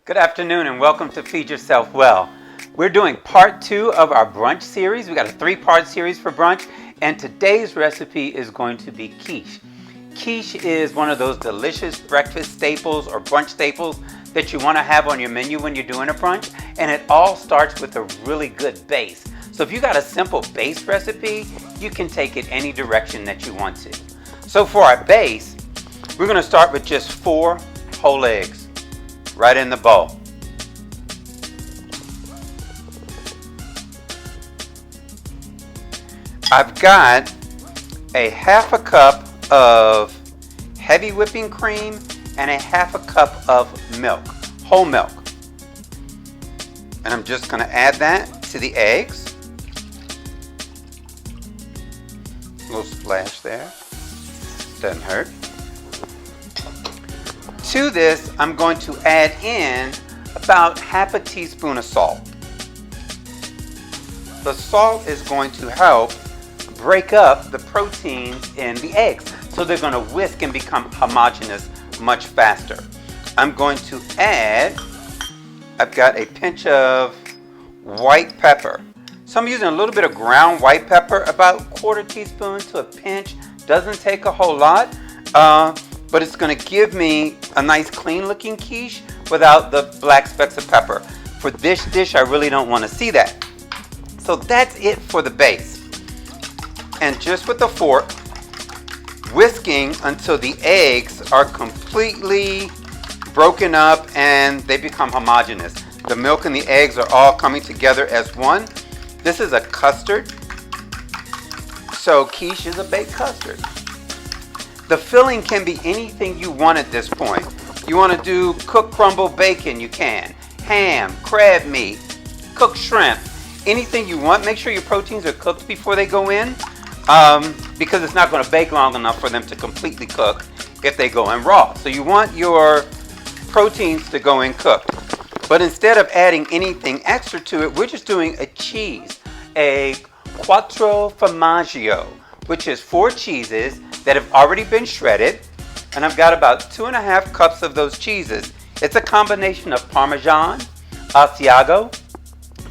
Good afternoon and welcome to Feed Yourself Well. We're doing part 2 of our brunch series. We got a 3-part series for brunch, and today's recipe is going to be quiche. Quiche is one of those delicious breakfast staples or brunch staples that you want to have on your menu when you're doing a brunch, and it all starts with a really good base. So if you got a simple base recipe, you can take it any direction that you want to. So for our base, we're going to start with just 4 whole eggs right in the bowl. I've got a half a cup of heavy whipping cream and a half a cup of milk, whole milk. And I'm just going to add that to the eggs. A little splash there, doesn't hurt. To this, I'm going to add in about half a teaspoon of salt. The salt is going to help break up the proteins in the eggs, so they're going to whisk and become homogeneous much faster. I'm going to add, I've got a pinch of white pepper. So I'm using a little bit of ground white pepper, about a quarter teaspoon to a pinch. Doesn't take a whole lot. But it's going to give me a nice clean looking quiche without the black specks of pepper. For this dish, I really don't want to see that. So that's it for the base. And just with a fork, whisking until the eggs are completely broken up and they become homogeneous. The milk and the eggs are all coming together as one. This is a custard. So quiche is a baked custard. The filling can be anything you want at this point. You want to do cooked crumbled bacon, you can. Ham, crab meat, cooked shrimp, anything you want. Make sure your proteins are cooked before they go in, because it's not going to bake long enough for them to completely cook if they go in raw. So you want your proteins to go in cooked. But instead of adding anything extra to it, we're just doing a cheese, a quattro formaggio, which is 4 cheeses that have already been shredded, and I've got about 2.5 cups of those cheeses. It's a combination of Parmesan, Asiago,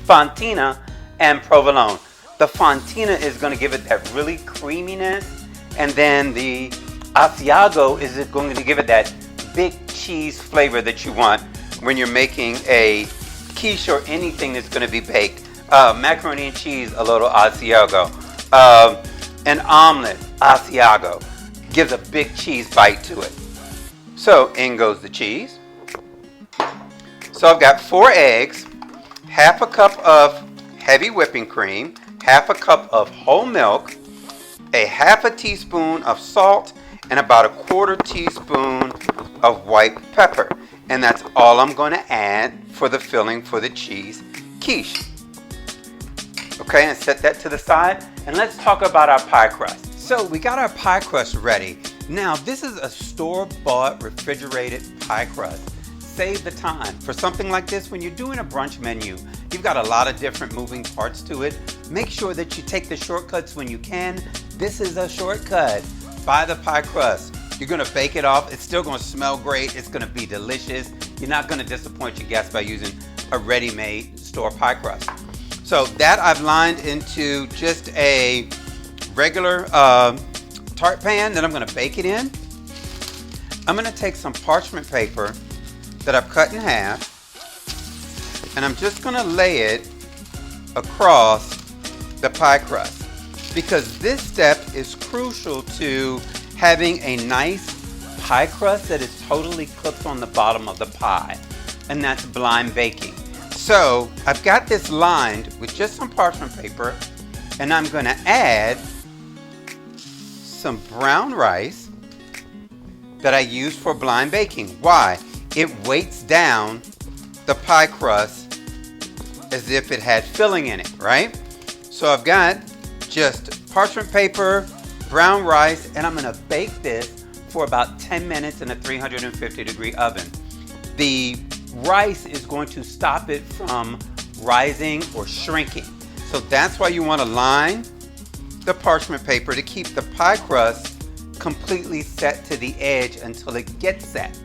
Fontina, and Provolone. The Fontina is going to give it that really creaminess, and then the Asiago is going to give it that big cheese flavor that you want when you're making a quiche or anything that's going to be baked. Macaroni and cheese, a little Asiago. An omelet, Asiago, gives a big cheese bite to it. So in goes the cheese. So I've got 4 eggs, half a cup of heavy whipping cream, half a cup of whole milk, a half a teaspoon of salt, and about a quarter teaspoon of white pepper. And that's all I'm going to add for the filling for the cheese quiche. Okay, and set that to the side, and let's talk about our pie crust. So we got our pie crust ready. Now this is a store-bought refrigerated pie crust. Save the time. For something like this, when you're doing a brunch menu, you've got a lot of different moving parts to it. Make sure that you take the shortcuts when you can. This is a shortcut. Buy the pie crust. You're gonna bake it off. It's still gonna smell great. It's gonna be delicious. You're not gonna disappoint your guests by using a ready-made store pie crust. So that I've lined into just a regular tart pan that I'm going to bake it in. I'm going to take some parchment paper that I've cut in half, and I'm just going to lay it across the pie crust, because this step is crucial to having a nice pie crust that is totally cooked on the bottom of the pie, and that's blind baking. So I've got this lined with just some parchment paper, and I'm going to add some brown rice that I use for blind baking. Why? It weights down the pie crust as if it had filling in it, right? So I've got just parchment paper, brown rice, and I'm going to bake this for about 10 minutes in a 350-degree oven. The rice is going to stop it from rising or shrinking. So that's why you want to line the parchment paper to keep the pie crust completely set to the edge until it gets set.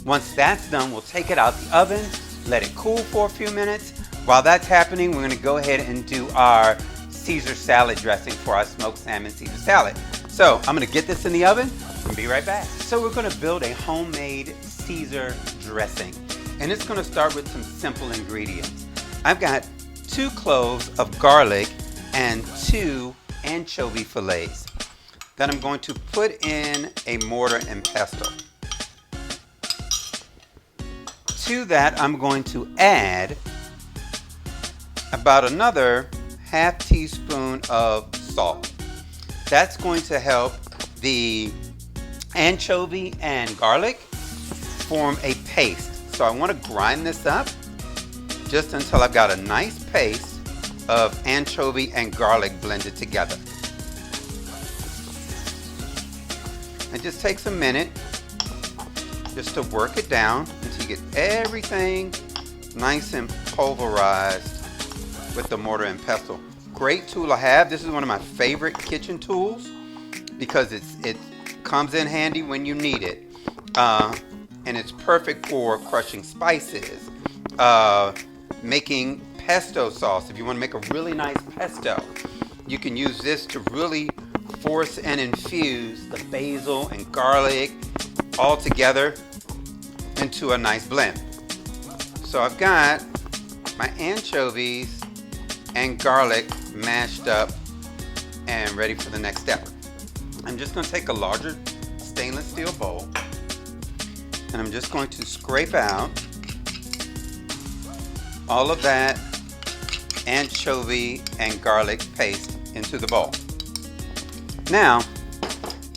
Once that's done, we'll take it out the oven let it cool for a few minutes. While that's happening, we're gonna go ahead and do our Caesar salad dressing for our smoked salmon Caesar salad. So I'm gonna get this in the oven and be right back. So we're gonna build a homemade Caesar dressing. And it's gonna start with some simple ingredients. I've got 2 cloves of garlic and 2 anchovy fillets that I'm going to put in a mortar and pestle. To that, I'm going to add about another ½ teaspoon of salt. That's going to help the anchovy and garlic form a paste. So I want to grind this up just until I've got a nice paste of anchovy and garlic blended together. It just takes a minute just to work it down until you get everything nice and pulverized with the mortar and pestle. Great tool I have. This is one of my favorite kitchen tools because it comes in handy when you need it. And it's perfect for crushing spices, making pesto sauce. If you want to make a really nice pesto, you can use this to really force and infuse the basil and garlic all together into a nice blend. So I've got my anchovies and garlic mashed up and ready for the next step. I'm just going to take a larger stainless steel bowl and I'm just going to scrape out all of that anchovy and garlic paste into the bowl. Now,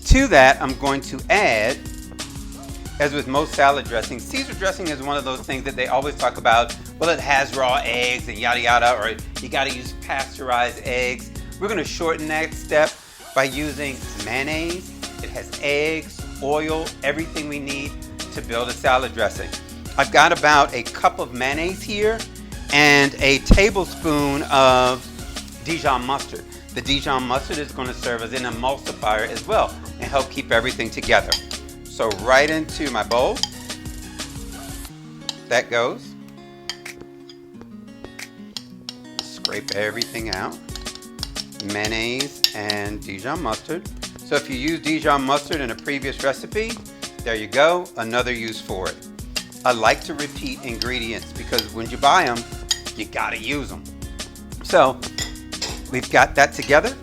to that, I'm going to add, as with most salad dressings, Caesar dressing is one of those things that they always talk about. Well, it has raw eggs and yada yada, or you got to use pasteurized eggs. We're going to shorten that step by using mayonnaise. It has eggs, oil, everything we need to build a salad dressing. I've got about a cup of mayonnaise here and a tablespoon of Dijon mustard. The Dijon mustard is going to serve as an emulsifier as well and help keep everything together. So right into my bowl, that goes. Scrape everything out. Mayonnaise and Dijon mustard. So if you use Dijon mustard in a previous recipe, there you go, another use for it. I like to repeat ingredients because when you buy them, you gotta use them. So we've got that together.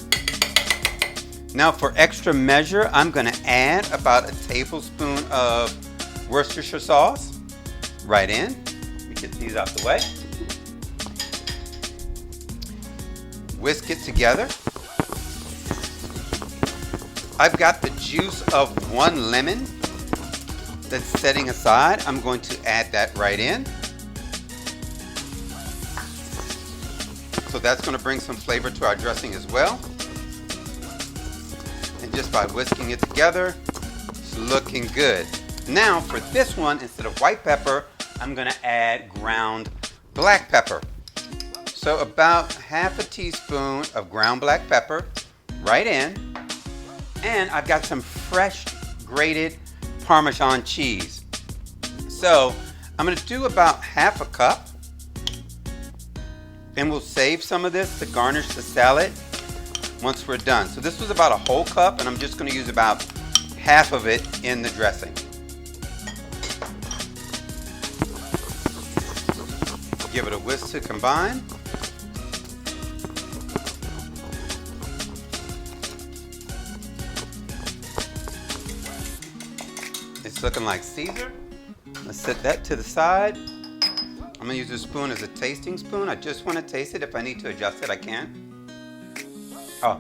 Now for extra measure, I'm gonna add about a tablespoon of Worcestershire sauce right in. Let me get these out the way. Whisk it together. I've got the juice of 1 lemon that's setting aside. I'm going to add that right in. So that's going to bring some flavor to our dressing as well. And just by whisking it together, it's looking good. Now for this one, instead of white pepper, I'm going to add ground black pepper. So about ½ a teaspoon of ground black pepper right in. And I've got some fresh grated Parmesan cheese. So I'm going to do about ½ a cup. And we'll save some of this to garnish the salad once we're done. So this was about a whole cup, and I'm just going to use about half of it in the dressing. Give it a whisk to combine. It's looking like Caesar. Let's set that to the side. I'm going to use this spoon as a tasting spoon. I just want to taste it. If I need to adjust it, I can. Oh,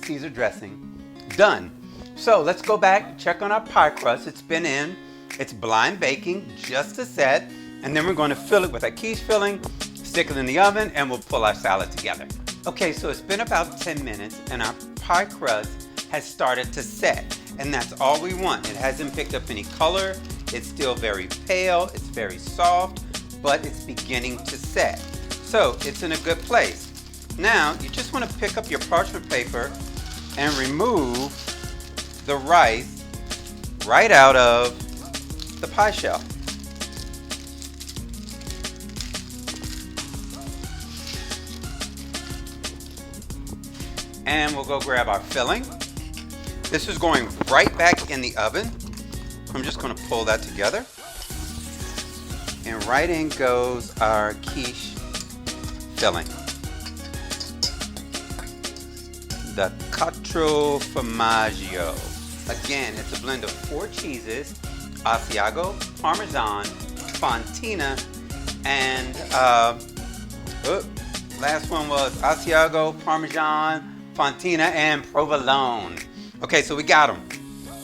Caesar dressing. Done. So let's go back, check on our pie crust. It's been in. It's blind baking, just a set. And then we're going to fill it with our quiche filling, stick it in the oven, and we'll pull our salad together. Okay, so it's been about 10 minutes, and our pie crust has started to set. And that's all we want. It hasn't picked up any color. It's still very pale, it's very soft, but it's beginning to set. So it's in a good place. Now, you just want to pick up your parchment paper and remove the rice right out of the pie shell. And we'll go grab our filling. This is going right back in the oven. I'm just going to pull that together. And right in goes our quiche filling. The Quattro Formaggio. Again, it's a blend of 4 cheeses, Asiago, Parmesan, Fontina, and last one was Asiago, Parmesan, Fontina, and Provolone. Okay, so we got them.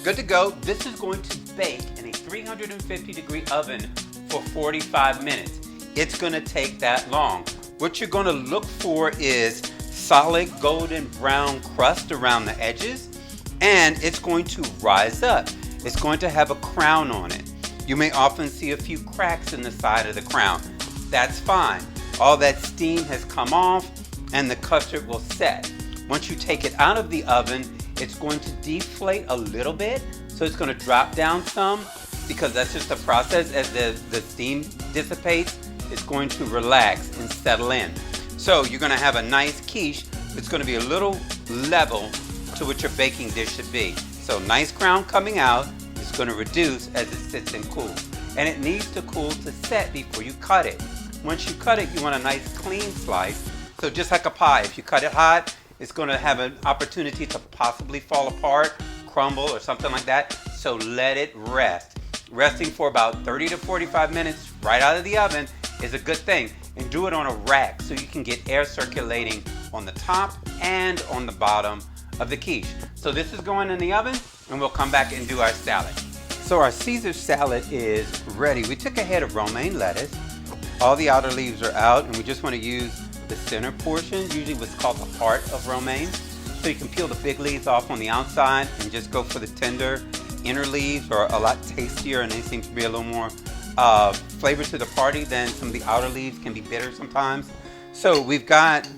Good to go. This is going to bake in a 350-degree oven for 45 minutes. It's going to take that long. What you're going to look for is solid golden brown crust around the edges, and it's going to rise up. It's going to have a crown on it. You may often see a few cracks in the side of the crown. That's fine. All that steam has come off and the custard will set. Once you take it out of the oven, it's going to deflate a little bit, so it's going to drop down some, because that's just the process. As the steam dissipates, it's going to relax and settle in. So you're going to have a nice quiche. It's going to be a little level to what your baking dish should be. So nice crown coming out. It's going to reduce as it sits and cools. And it needs to cool to set before you cut it. Once you cut it, you want a nice clean slice. So just like a pie, if you cut it hot, it's going to have an opportunity to possibly fall apart, crumble, or something like that. So let it rest. Resting for about 30 to 45 minutes right out of the oven is a good thing. And do it on a rack so you can get air circulating on the top and on the bottom of the quiche. So this is going in the oven, and we'll come back and do our salad. So our Caesar salad is ready. We took a head of romaine lettuce. All the outer leaves are out, and we just want to use the center portion, usually what's called the heart of romaine. So you can peel the big leaves off on the outside and just go for the tender inner leaves, are a lot tastier, and they seem to be a little more flavor to the party than some of the outer leaves can be bitter sometimes. So we've got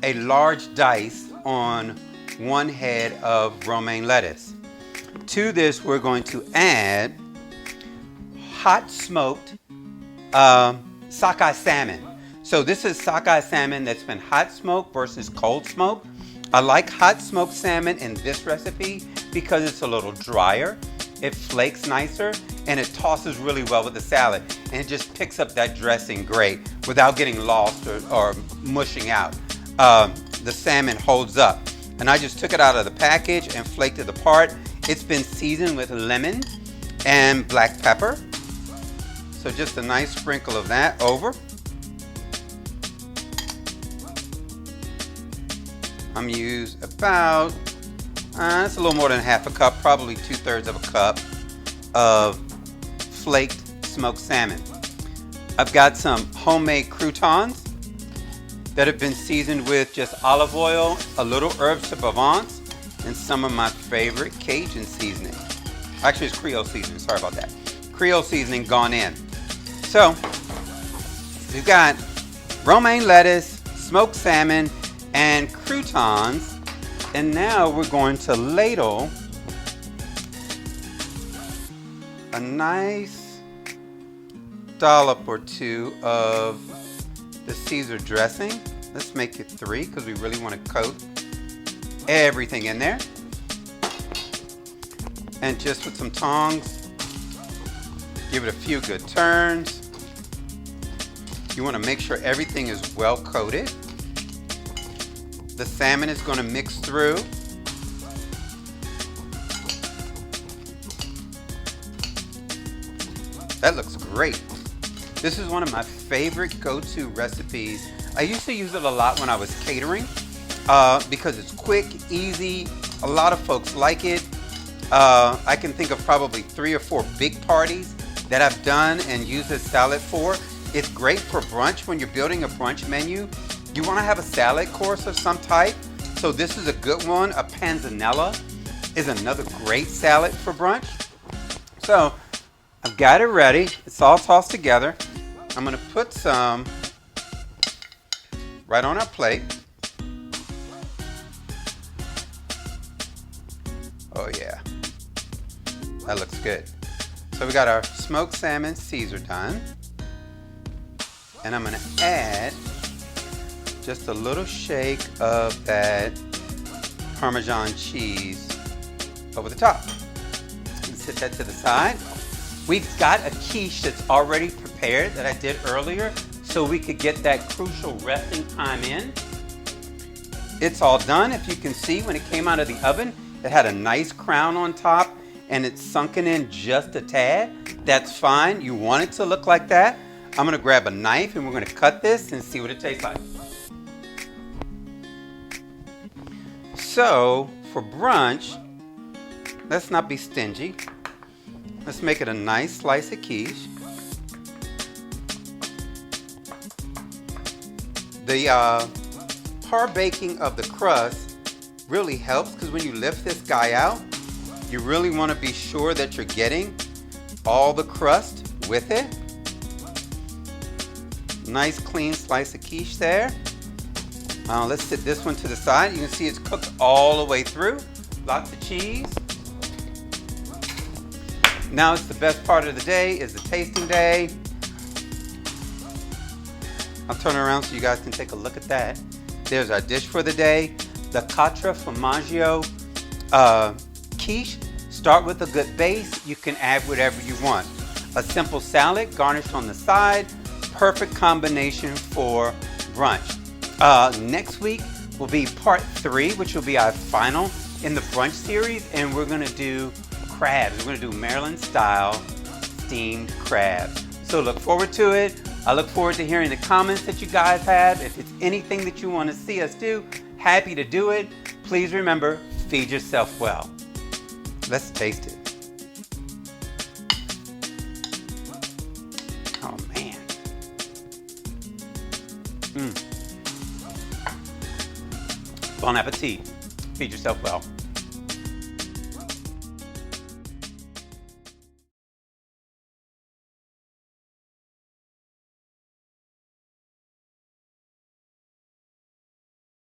a large dice on one head of romaine lettuce. To this, we're going to add hot smoked sockeye salmon. So this is sockeye salmon that's been hot smoked versus cold smoked. I like hot smoked salmon in this recipe because it's a little drier, it flakes nicer, and it tosses really well with the salad, and it just picks up that dressing great without getting lost or mushing out. The salmon holds up, and I just took it out of the package and flaked it apart. It's been seasoned with lemon and black pepper, so just a nice sprinkle of that over. I'm use about, it's a little more than half a cup, probably 2/3 of a cup of flaked smoked salmon. I've got some homemade croutons that have been seasoned with just olive oil, a little herbes de Provence, and some of my favorite Cajun seasoning. Actually, it's Creole seasoning, sorry about that. Creole seasoning gone in. So, we've got romaine lettuce, smoked salmon, and croutons, and now we're going to ladle a nice dollop or 2 of the Caesar dressing. Let's make it 3 because we really want to coat everything in there. And just with some tongs, give it a few good turns. You want to make sure everything is well coated. The salmon is going to mix through. That looks great. This is one of my favorite go-to recipes. I used to use it a lot when I was catering because it's quick, easy. A lot of folks like it. I can think of probably 3 or 4 big parties that I've done and used this salad for. It's great for brunch when you're building a brunch menu. You want to have a salad course of some type, so this is a good one. A panzanella is another great salad for brunch. So I've got it ready. It's all tossed together. I'm going to put some right on our plate. Oh yeah, that looks good. So we got our smoked salmon Caesar done, and I'm going to add just a little shake of that Parmesan cheese over the top. And set that to the side. We've got a quiche that's already prepared that I did earlier so we could get that crucial resting time in. It's all done. If you can see, when it came out of the oven, it had a nice crown on top and it's sunken in just a tad. That's fine. You want it to look like that. I'm gonna grab a knife and we're gonna cut this and see what it tastes like. So, for brunch, let's not be stingy. Let's make it a nice slice of quiche. The par baking of the crust really helps because when you lift this guy out, you really want to be sure that you're getting all the crust with it. Nice clean slice of quiche there. Let's set this one to the side. You can see it's cooked all the way through. Lots of cheese. Now it's the best part of the day, is the tasting day. I'll turn it around so you guys can take a look at that. There's our dish for the day. The Quatre Formaggio quiche. Start with a good base. You can add whatever you want. A simple salad garnished on the side. Perfect combination for brunch. Next week will be part 3, which will be our final in the brunch series, and we're gonna do crabs. We're gonna do Maryland style steamed crabs. So look forward to it. I look forward to hearing the comments that you guys have. If it's anything that you want to see us do, happy to do it. Please remember, feed yourself well. Let's taste it. Oh man. Bon appetit. Feed yourself well.